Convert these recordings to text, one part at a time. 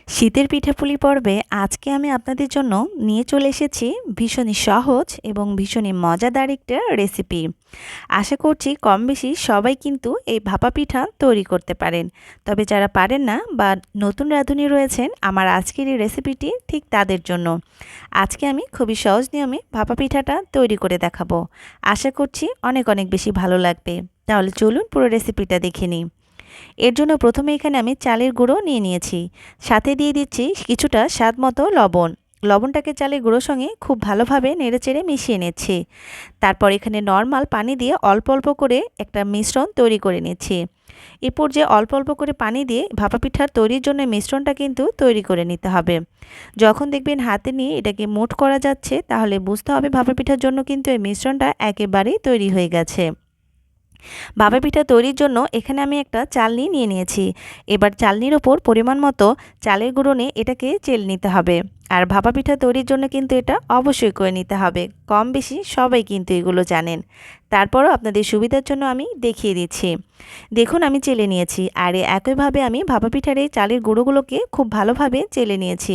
শীতের পিঠাপুলি পর্বে আজকে আমি আপনাদের জন্য নিয়ে চলে এসেছি ভীষণই সহজ এবং ভীষণই মজাদার একটা রেসিপি। আশা করছি কম বেশি সবাই কিন্তু এই ভাপা পিঠা তৈরি করতে পারেন। তবে যারা পারেন না বা নতুন রাঁধুনি রয়েছেন, আমার আজকের এই রেসিপিটি ঠিক তাদের জন্য। আজকে আমি খুবই সহজ নিয়মে ভাপা পিঠাটা তৈরি করে দেখাবো। আশা করছি অনেক অনেক বেশি ভালো লাগবে। তাহলে চলুন পুরো রেসিপিটা দেখে নিই। এর জন্য প্রথমে এখানে আমি চালের গুঁড়ো নিয়ে নিয়েছি, সাথে দিয়ে দিচ্ছি কিছুটা স্বাদ মতো লবণ। লবণটাকে চালের গুঁড়োর সঙ্গে খুব ভালোভাবে নেড়েচেড়ে মিশিয়ে নিচ্ছি। তারপর এখানে নর্মাল পানি দিয়ে অল্প অল্প করে একটা মিশ্রণ তৈরি করে নিচ্ছি। এ পর্যায়ে অল্প অল্প করে পানি দিয়ে ভাপা পিঠার তৈরির জন্য মিশ্রণটা কিন্তু তৈরি করে নিতে হবে। যখন দেখবেন হাতে নিয়ে এটাকে মুঠ করা যাচ্ছে, তাহলে বুঝতে হবে ভাপা পিঠার জন্য কিন্তু এই মিশ্রণটা একেবারেই তৈরি হয়ে গেছে। ভাপা পিঠা তৈরির জন্য এখানে আমি একটা চালনি নিয়ে নিয়েছি। এবার চালনির ওপর পরিমাণ মতো চালের গুঁড়ো নিয়ে এটাকে চেলে নিতে হবে। আর ভাপা পিঠা তৈরির জন্য কিন্তু এটা অবশ্যই করে নিতে হবে। কম বেশি সবাই কিন্তু এগুলো জানেন। তারপরও আপনাদের সুবিধার জন্য আমি দেখিয়ে দিচ্ছি। দেখুন আমি চেলে নিয়েছি, আর একইভাবে আমি ভাপা পিঠার এই চালের গুঁড়োগুলোকে খুব ভালোভাবে চেলে নিয়েছি।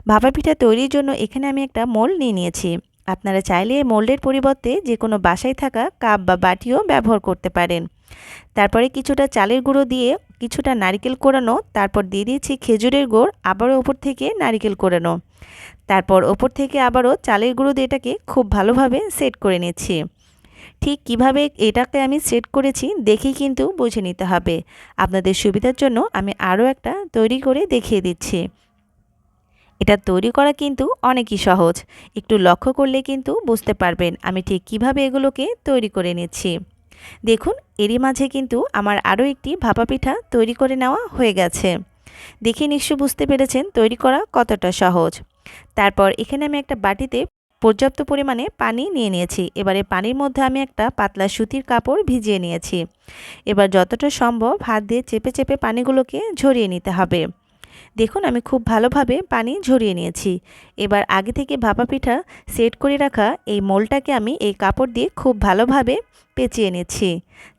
ভাপা পিঠা তৈরির জন্য এখানে আমি একটা মোল্ড নিয়ে নিয়েছি। আপনারা চাইলে এই মোল্ডের পরিবর্তে যে কোনো বাসায় থাকা কাপ বা বাটিও ব্যবহার করতে পারেন। তারপরে কিছুটা চালের গুঁড়ো দিয়ে কিছুটা নারকেল কোড়ানো, তারপর দিয়ে দিয়েছি খেজুরের গুড়, আবারও ওপর থেকে নারকেল কোড়ানো, তারপর ওপর থেকে আবারও চালের গুঁড়ো দিয়ে এটাকে খুব ভালোভাবে সেট করে নিচ্ছি। ঠিক কিভাবে এটাকে আমি সেট করেছি দেখেই কিন্তু বুঝে নিতে হবে। আপনাদের সুবিধার জন্য আমি আরও একটা তৈরি করে দেখিয়ে দিচ্ছি। এটা তৈরি করা কিন্তু অনেকই সহজ। একটু লক্ষ্য করলে কিন্তু বুঝতে পারবেন আমি ঠিক কিভাবে এগুলোকে তৈরি করে নিচ্ছি। দেখুন এরই মাঝে কিন্তু আমার আরও একটি ভাপা পিঠা তৈরি করে নেওয়া হয়ে গেছে। দেখে নিশ্চয় বুঝতে পেরেছেন তৈরি করা কতটা সহজ। তারপর এখানে আমি একটা বাটিতে পর্যাপ্ত পরিমাণে পানি নিয়ে নিয়েছি। এবারে পানির মধ্যে আমি একটা পাতলা সুতির কাপড় ভিজিয়ে নিয়েছি। এবার যতটা সম্ভব হাত দিয়ে চেপে চেপে পানিগুলোকে ঝরিয়ে নিতে হবে। দেখুন আমি খুব ভালোভাবে পানি ঝরিয়ে নিয়েছি। এবার আগে থেকে ভাপা পিঠা সেট করে রাখা এই মোলটাকে আমি এই কাপড় দিয়ে খুব ভালোভাবে পেঁচিয়ে নিচ্ছি।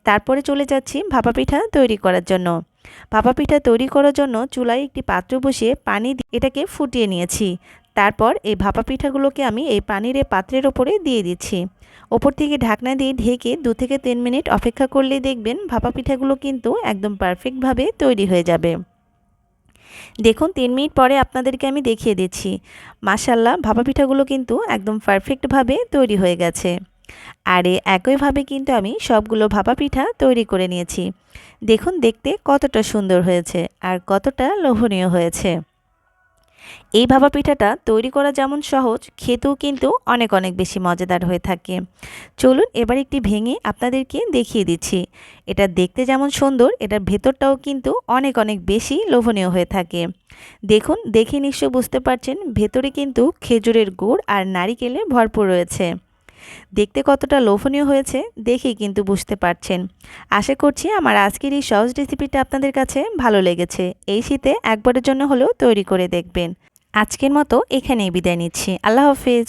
তারপরে চলে যাচ্ছি ভাপা পিঠা তৈরি করার জন্য। ভাপা পিঠা তৈরি করার জন্য চুলায় একটি পাত্র বসিয়ে পানি দিয়ে এটাকে ফুটিয়ে নিয়েছি। তারপর এই ভাপা পিঠাগুলোকে আমি এই পানির পাত্রের ওপরে দিয়ে দিচ্ছি। ওপর থেকে ঢাকনা দিয়ে ঢেকে 2 থেকে 3 মিনিট অপেক্ষা করলেই দেখবেন ভাপা পিঠাগুলো কিন্তু একদম পারফেক্টভাবে তৈরি হয়ে যাবে। দেখুন 3 মিনিট পরে আপনাদেরকে আমি দেখিয়ে দিচ্ছি। মাশাআল্লাহ ভাপা পিঠাগুলো কিন্তু একদম পারফেক্টভাবে তৈরি হয়ে গেছে। আর একইভাবে কিন্তু আমি সবগুলো ভাপা পিঠা তৈরি করে নিয়েছি। দেখুন দেখতে কতটা সুন্দর হয়েছে আর কতটা লোভনীয় হয়েছে। এই ভাপা পিঠাটা তৈরি করা যেমন সহজ, খেতেও কিন্তু অনেক অনেক বেশি মজাদার হয়ে থাকে। চলুন এবার একটি ভেঙে আপনাদেরকে দেখিয়ে দিচ্ছি। এটা দেখতে যেমন সুন্দর, এটার ভেতরটাও কিন্তু অনেক অনেক বেশি লোভনীয় হয়ে থাকে। দেখুন দেখে নিশ্চয় বুঝতে পারছেন ভেতরে কিন্তু খেজুরের গুড় আর নারিকেলে ভরপুর রয়েছে। দেখতে কতটা লোভনীয় হয়েছে দেখেই কিন্তু বুঝতে পারছেন। আশা করছি আমার আজকের এই সহজ রেসিপিটা আপনাদের কাছে ভালো লেগেছে। এই শীতে একবারের জন্য হলেও তৈরি করে দেখবেন। আজকের মতো এখানেই বিদায় নিচ্ছি। আল্লাহ হাফেজ।